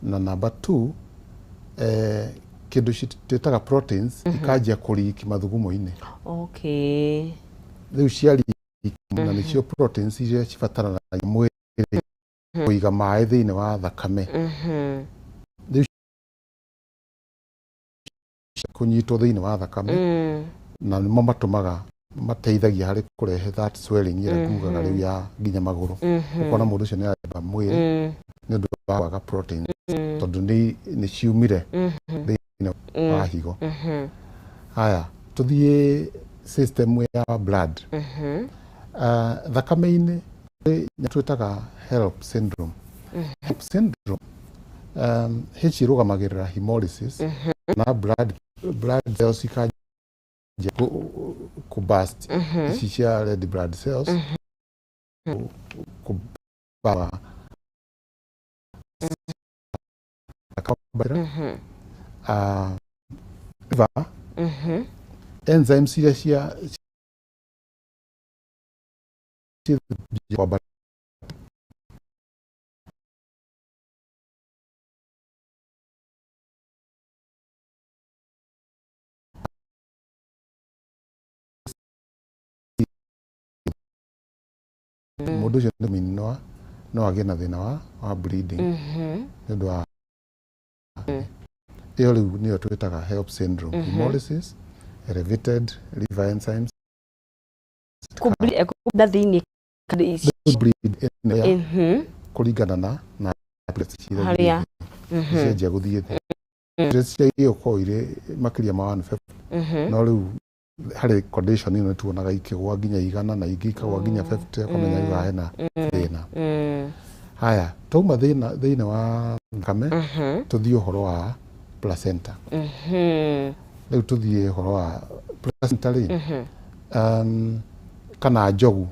na number 2 kindu citetaga proteins ikajia kuriki mathugumo-ini. Okay. Riu ciari na nicio proteins iria cibataranaga mwiri kuiga maĩ thiini wa thakame. Riu kunyitwo thiini wa thakame na nimo matumaga mateithagia hari kurehe that swelling ira kugaga riu ya nginya maguru. Ukona mundu ucio ni areba mwiri ni undu wa kwaga protein tondu ni ciumire thiini wa higo. Haya tuthie system ya blood. Thakame-ini twitaga HELLP syndrome. HELLP syndrome hichirũgamagĩrĩra hemolysis na blood cells ikajia kubust ici cia red blood cells kubaga enzymes iria cia mundu ucio no agĩe na thĩna wa bleeding nĩ ũndũ wa ĩyo rĩu nĩyo twĩtaga HELLP syndrome. Hemolysis, elevated liver enzymes, thĩinĩ kũringana na ciria cianjia gũthiĩ thĩ. Ciria ũkorwo irĩ makĩria ma 150 no rĩu harĩ condition ino tuonaga ikigwa nginya 100 na ingĩ ikagwa nginya 50 kumenya iwa hena thĩna. Haya tuma thĩinĩ wa thakame tuthie ũhoro wa placenta. Rĩu tuthie ũhoro wa placenta rĩ kana njogu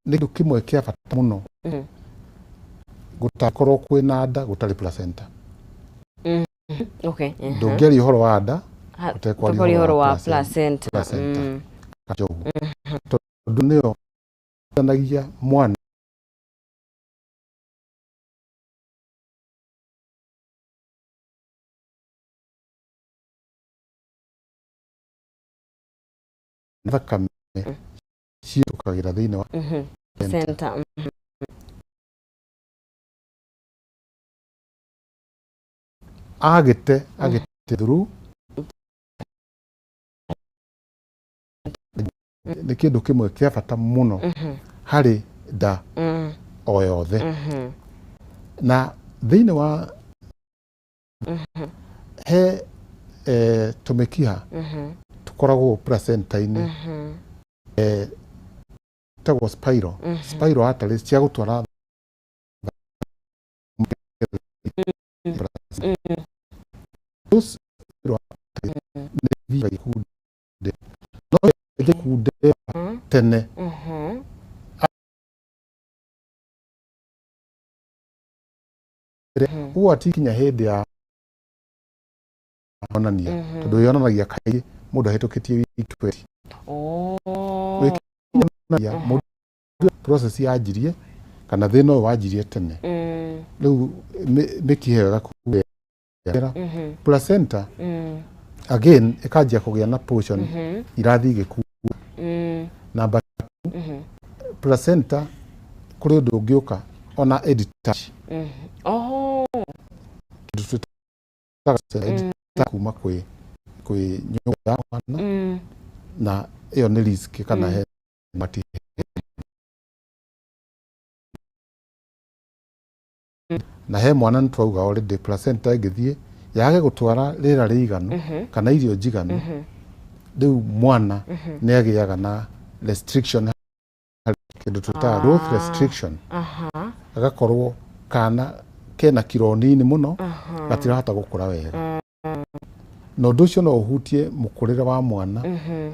nĩ kĩndũ kĩmwe kĩa bata mũno gũtakorwo kwĩna nda gũtarĩ placenta. Okay. Ndũngĩaria ũhoro wa nda utekwaria ũhoro wa placenta. Njogu tondũ nĩyo ĩtanagia mwana thakame ciũkagĩra thĩinĩ wa placenta. Agĩte through nĩ kĩndũ kĩmwe kĩa bata mũno harĩ nda o yothe. Na thĩinĩ wa he tũmĩkiha tũkoragwo placenta-inĩ tagwo spiral arteries cia gũtwara tene atikinya hĩndĩ ya onania tondũ yonanagia kaingĩ mũndũ ahĩtũkĩtie wiki 20 process yanjirie kana thĩna ũyũ wanjirie tene. Rĩu mĩkiha ĩyo ĩgakuĩra placenta again ĩkanjia kũgĩa na portion irathiĩ igĩkuua. Number 2 placenta kũrĩ ũndũ ũngĩũka ona editach kuma kwĩ nyũmba ya mwana na ĩyo nĩ risk kana he mati na he mwana nĩtwauga already placenta ĩngĩthiĩ yage gũtwara rĩera rĩiganu kana irio njiganu rĩu mwana nĩ agĩaga na restriction kĩndũ twĩtaga growth restriction. Agakorwo kana kena kiro nini mũno gatirahota gũkũra wega. Na ũndũ ũcio no ũhutie mũkũrĩre wa mwana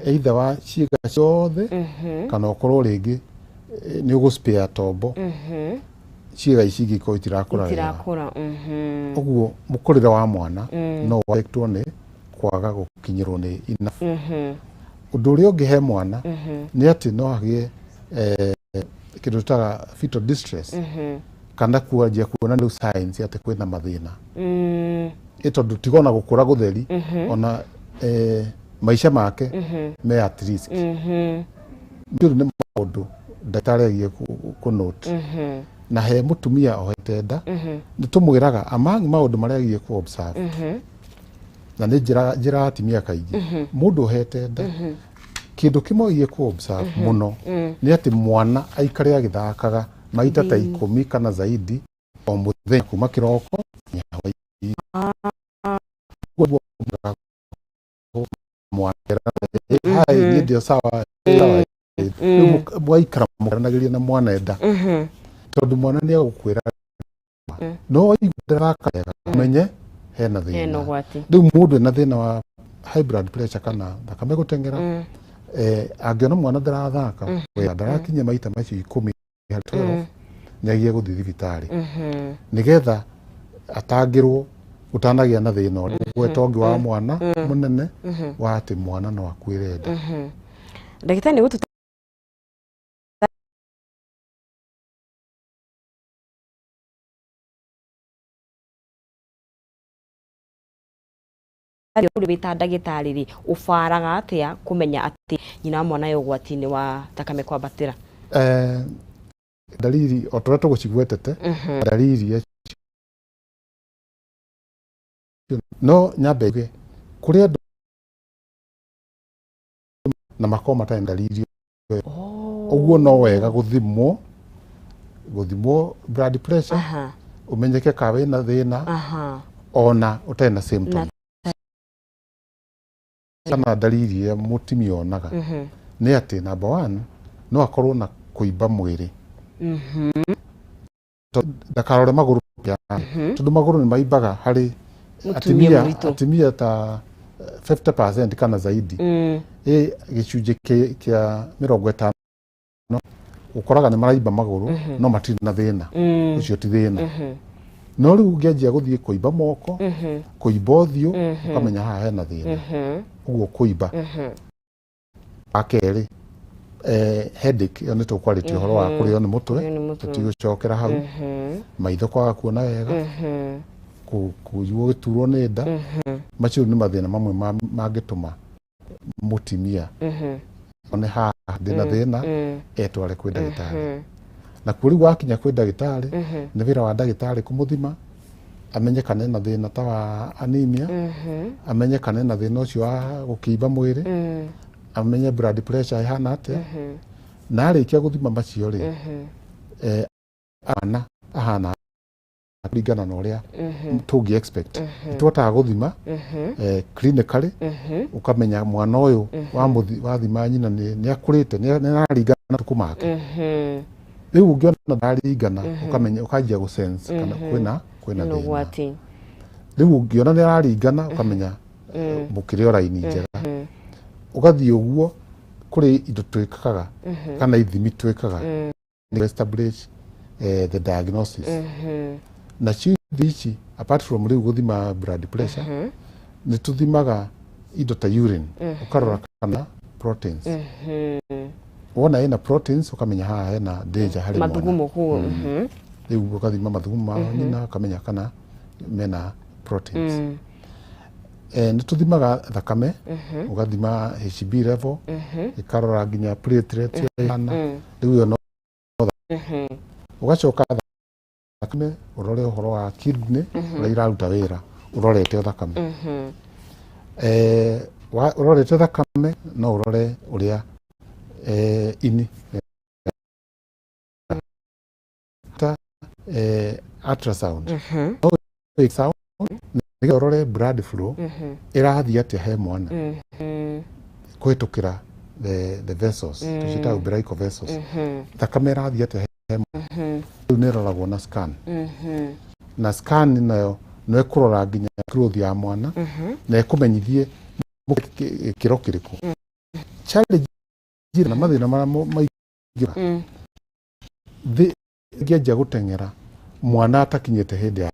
either wa ciĩga ciothe kana ũkorwo rĩngĩ nĩ ũgũspare tombo ciĩga ici ingĩkorwo itirakũra wega. Ũguo mũkũrĩre wa mwana no wagĩtwo nĩ kwaga gũkinyĩrwo nĩ enough. Ũndũ ũrĩa ũngĩ he mwana nĩ atĩ no hagĩe kĩndũ twĩtaga fetal distress kana kuanjia kuona new signs ate kwina mathina tondu tigona gukura gutheri ona maisha make me at risk ndio ni maundu ndagĩtarĩ agiye ku note na he mutumia ohete nda ni tumwiraga among maundu maria agiye ku observe na ni njira atimia kaingi mundu ohete nda kindu kimwe agiye ku observe muno ni ati mwana aikare agithakaga maita ta 10 kana zaidi o muthenya kuma kiroko hai ni ndio sawa mwaikara mukaranagiria na mwana enda tondu mwana ni agukwira no igudrakaya menye hena thina riu mundu ena thina wa high blood pressure kana thakame guteng'era angiona mwana ndarathaka ndarakinya maita macio 10 12 nyagie guthi thibitari nigetha atangirwo utanagia na thina uria gwetongi wa mwana munene wa ati mwana no akwire nda ndagĩtarĩ ni gutu uri wita ndagĩtarĩ ri ubaraga atia kumenya ati nyina mwana yo gwati-inĩ wa thakame kwambatĩra dalili otora tugucigwetete dalili no nyambe kuria na makoma ta dalili uguo no wega guthimwo blood pressure umenyeke ka wina thina ona utena symptom sana dalili ya mutimia onaga ni ati number 1 no akorwo na kuimba mwiri ndakarore maguru tondu maguru ni maimbaga hari atimia ta 50% kana zaidi gicunji kia 50 ukoraga ni maraimba maguru no matiri na thina ucio ti thina no riu ngianjia guthie kuimba moko kuimba uthio ukamenya haha hena thina uguo kuimba akeri headache yo ni tukwarĩtie horo wa kurio ni mutwe tutigucokera hau maitho kwaga kuona wega kuyuo giturwo ni nda macio ni mathina mamwe mangituma mutimia one haha ndina thina etware kwi ndagĩtarĩ na kuri wakinya kwi ndagĩtarĩ ni wira wa ndagĩtarĩ kumuthima amenye kana ena thina ta wa anemia amenye kana ena thina ucio wa gukimba mwiri amenye blood pressure ihana atia na arikia guthima macio ri ana ahana kuringana na uria tungi expect twataga guthima clinically ukamenya mwana uyu wa thima nyina ni akurite ni aringana tukumake riu ungiona ndaringana ukamenya ukajia gu sense kana kwina thina riu ungiona ni aringana ukamenya mukire oraini njega ugathie uguo kuri indo twikaga kana ithimi twikaga ni establish the diagnosis na chithi apart from riu guthima blood pressure ni tuthimaga indo ta urine ukarora kana proteins wona ina proteins ukamenya haha hena danger hari mwana mathugumo kuo riu ukathima mathugumo nyina ukamenya kana mena proteins ni tuthimaga thakame ugathima HB level ikarora nginya platelets yana riu yo no ugacoka thakame urore uhoro wa kidney uria iraruta wira urorete thakame urorete thakame no urore uria ini ta ultrasound sound ni urore blood flow irathie atia he mwana kwitukira the vessels tucita umbilical vessels thakame irathie atia he mwana ni roragwo na scan na scan nayo no ikurora nginya growth ya mwana na ikumenyithie kiro kiriku challenge na mathina maigira ngianjia guteng'era mwana atakinyite hindi ya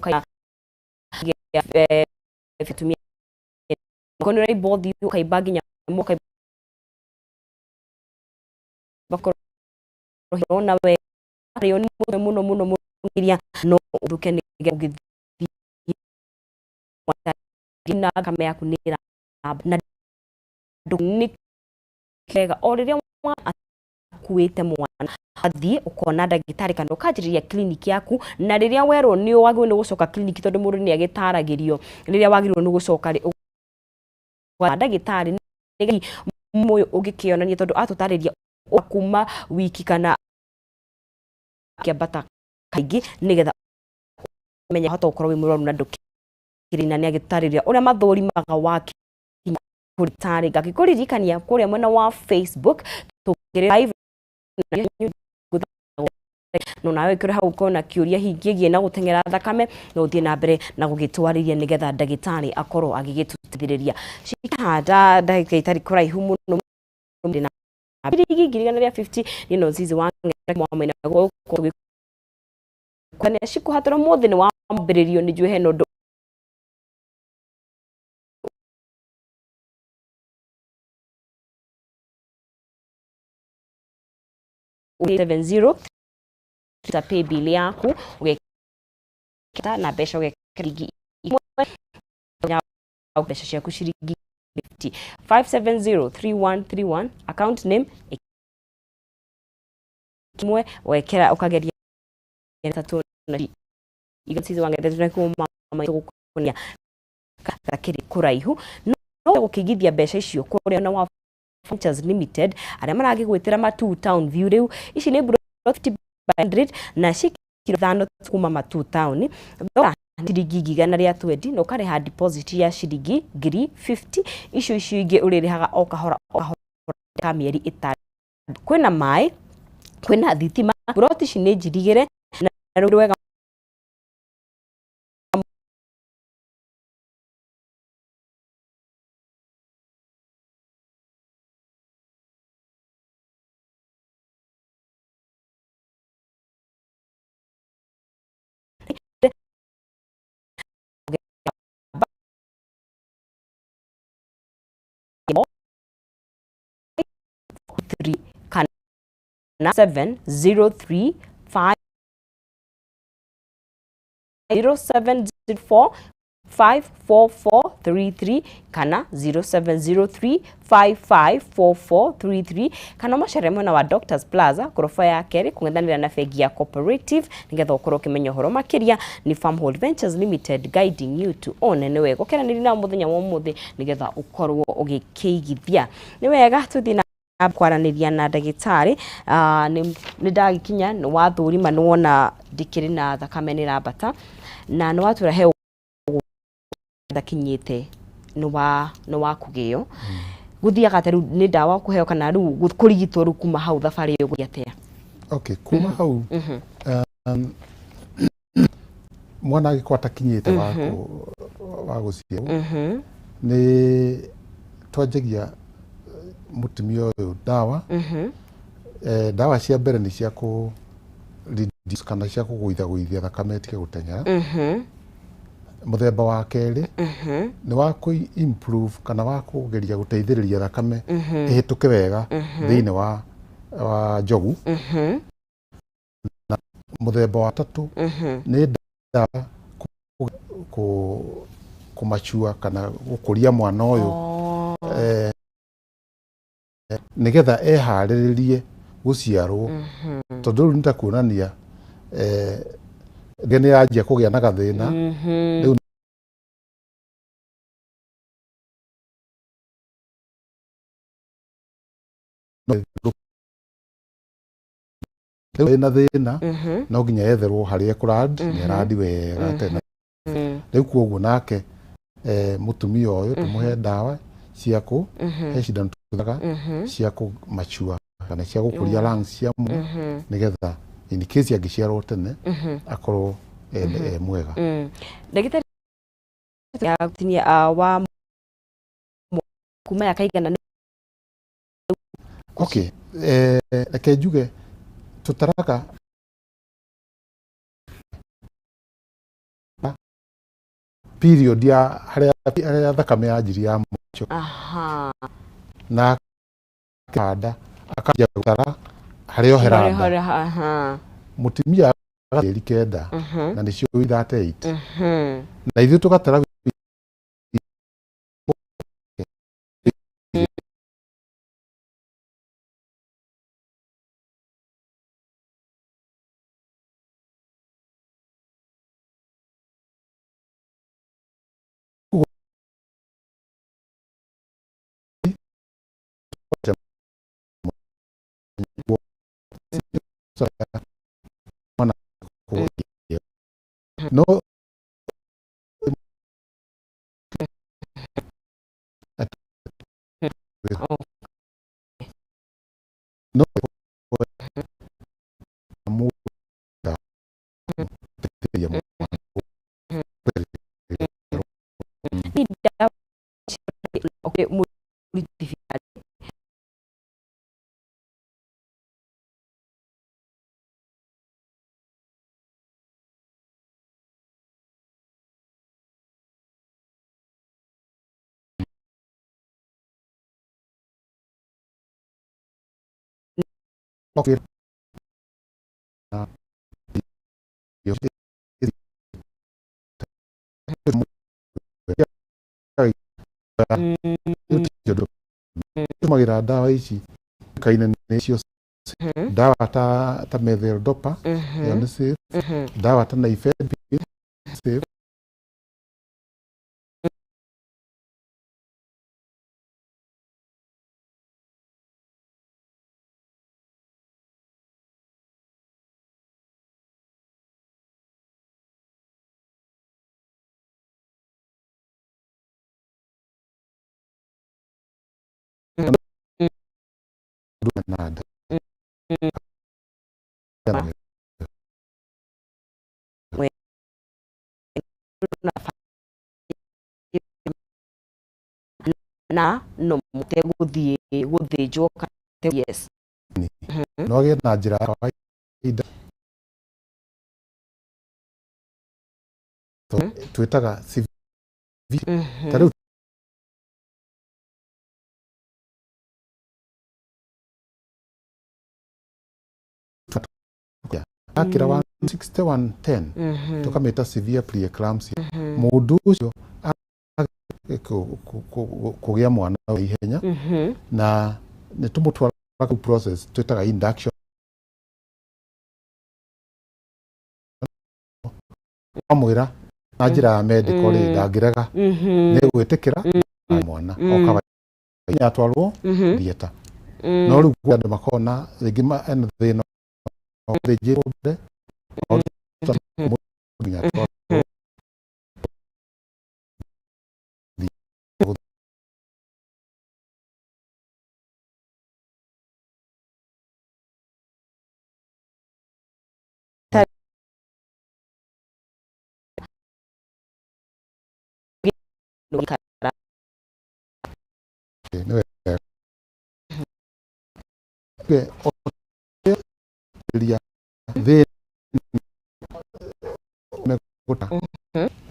kaya atumia kono rai bothi kai baginya mo kai bakoro na we yo muno iria no udukene githina kame yaku nira na nduni kega oriria kuite mwana athie ukona ndagitari kana ukajiriria kliniki yaku na riria werwo ni wagirwo ni gucoka kliniki tondu mundu ni agitaragirio riria wagirwo ni gucoka ndagitari moyo ugikionania tondu atutariria kuma wiki kana kiambata kaingi nigetha menya hata ukorwo wi murwaru na ndukirina ni agitariria uria mathurimaga waki kuritari ngakikuririkania kuria mwena wa Facebook tukire no nawe kire hau kona kiuria hingigie na guteng'era thakame no uthie na mbere na gugitwariria nigetha ndagitari akorwo agigitutithiriria shikahanda ndagika itari kuraihu muno na ngirigana ria 50 ni no zizi wang'era mwamena go kwane shikuhatira muthi ni wa mbiririo ni juhe no 70 ta pay bill yaku ugekita na besha ugekirigi au besha ciaku ciringi 50 5703131 account name kimwe wekera ukageria tatu na igatizo wangethe kuma gukunia kakiri kuraihu no gukigithia besha icio kuria na wa Ventures Limited aria maragigwitira ma 2 town view riu ici ni 50 na shikiro thano kuma ma 2 town thora shiringi gigana ria 20 no kareha deposit ya shiringi ngiri 50 icio ingi uririhaga o kahora ka mieri 5 kwina mai kwina thitima broti ici ni njirigire na riu wega kana 703 0704 54433 kana 0703 554433 kana machere mwena wa Doctors Plaza gorofa ya keri kung'ethanira na bengi ya Cooperative nigetha ukorwo kimenya horo makiria ni Farmhold Ventures Limited guiding you to own ni wega ukeraniri na muthenya wa muthi nigetha ukorwo ugikiigithia ni wega tuthina kwaraniria na ndagitari ni ndagikinya ni wathurima ni wona ndikiri na thakame ni rabata na ni watura he ndakinyite ni wa kugio guthiaga teru ni ndawa kuheo kana ru kurigitwo ru kuma hau thafari yo guyatea okay kuma hau mwana agikwata kinyite wa gucio ni twanjagia mutumia uyu dawa dawa cia mbere ni cia ku reduce kana cia kugwithia thakame tike guteng'era muthemba wa keri ni wa ku improve kana wa kugeria guteithiriria thakame ihituke wega thiini wa njogu na muthemba wa tatu ni dawa kumachua kana gukuria mwana uyu nigetha ehariririe guciarwo tondu riu nitakuonania ngene yanjia kugia na gathina riu na thina no nginya yetherwo haria kurad ni aradi wega tena riu koguo nake mutumia uyu tumuhe dawa cia ku he shida tunaga cia ku machua kana cia gukuria lungs cia mu nigetha in case angiciarwo tene akorwo mwega ndagitari ya tinia wa kuma ya kaigana okay akejuge tutaraka period ya haria thakame yanjiri ya mucho aha na kada akajia gutara hario heranda aha mutimia ageri kenda na nicio 38 na ithu tugatara no no okay okay tumagira dawa ici kaine nicio dawa ta methyl dopa yani safe dawa ta naifed safe nada na no mute guthinjwo yes no ge na njira ya kawaida twitaga CV tariu akira 16110 tukameta severe preeclampsia mundu ucio kugia mwana wa ihenya na ni tumutwara ku process twitaga induction amwira na njira ya medical ndangirega ni gwitikira mwana okaba yatwarwo dieta no riu andu makona rigima en thina rejirode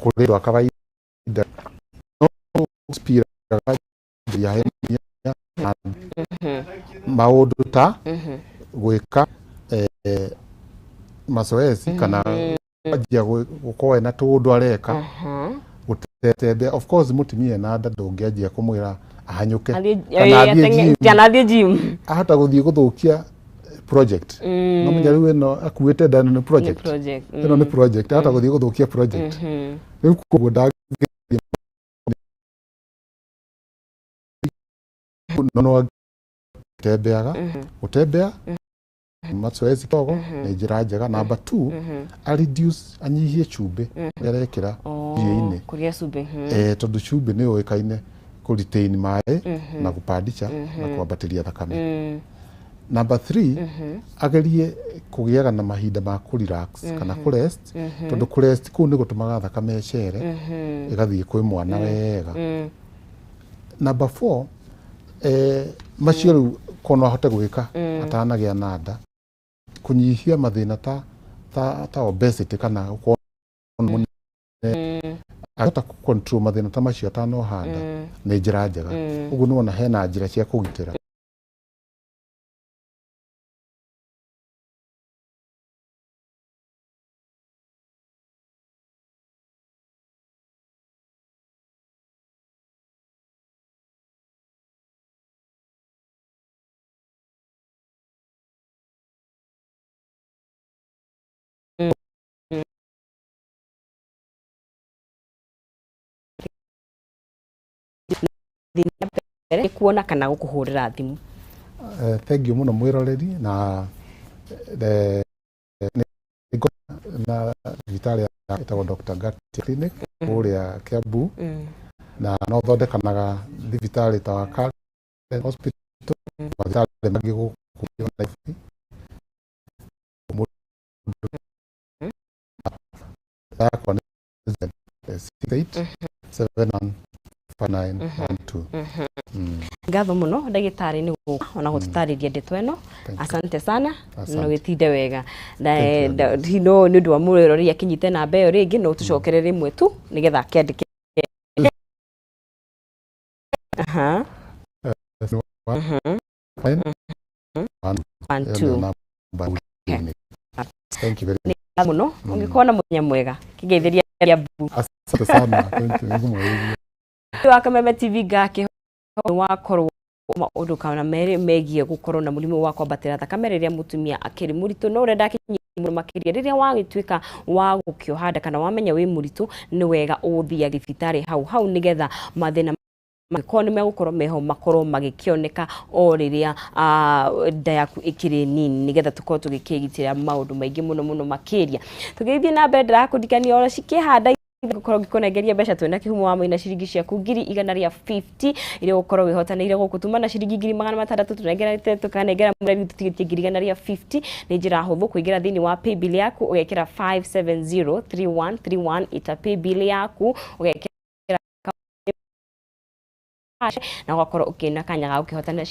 kulirwa kawaida no spira ya maundu ta gwika mazoezi kana ajia gukoe na tundu areka gutetebe of course mutimie na nda ndungiajia kumwira ahanyuke kana athie gym ahata guthie guthukia project no munya riu eno akuite ndani ni project eno ni project ahata guthie guthukia project riu kugo nda no tembeaga utembea mazoezi togo ni njira njega number 2 a reduce anyihie chumbe yarekira irio-ini kuria chumbe tondu chumbe ni uikaine ku retain mai na kupandisha na kuambatiria thakame number 3 agerie kugiaga na mahinda ma ku relax kana ku rest tondu ku rest ku ni gutumaga thakame chere igathie kwi mwana wega number 4 macio kono ahote gwika atanagia na nda kunyihia mathina ta obesity kana ahota control mathina ta macio atanohanda nĩ njĩra njega ũguo nĩwona hena njĩra cia kũgitĩra kuona kana gukuhurira thimu. Thank you muno mwiroreri na na vitali ya Dr. Ngatia Clinic uria Kiambu na no thondekanaga vitali ta wa hospital vitali mangi gukuyo life yakwa 687912. Ngatho muno ndagitari ni guka ona gututariria ndeto eno. Asante sana no gitinde wega na no ni ndu wa mwiroreri akinyite na mbeyo ringi no tucokerere imwe tu nigetha akiandike Thank you very much. Muno ungikona munya mwega kigeithiria Kiambu. Asante sana. Thank you. Wa Kameme TV gake wakorwo maundu kana megie gukorwo na murimu wa kwambatira thakame riria mutumia akiri muritu no urenda kinyira makiria riria wagituika wa gukiohanda kana wamenya wi muritu ni wega uthia thibitari hau nigetha mathina makoni megukorwo meho makorwo magikioneka o riria nda yaku ikiri nini nigetha tukorwo tugikigitira maundu maingi muno makiria tugithie na mbere ndirakundikania ora cikihanda gukorwo ngikunegeria mbeca twina kihumo wa maina ciringi ciaku 150 iria gukorwo wihotanire gukutuma na ciringi 600 tunengerete tukanengera mureri tutigitie 150 ni njira huthu kuingira thini wa paybill yaku ugekira 5703131 ita paybill yaku ugekira na ugakorwo ukina kanya ga ukihotana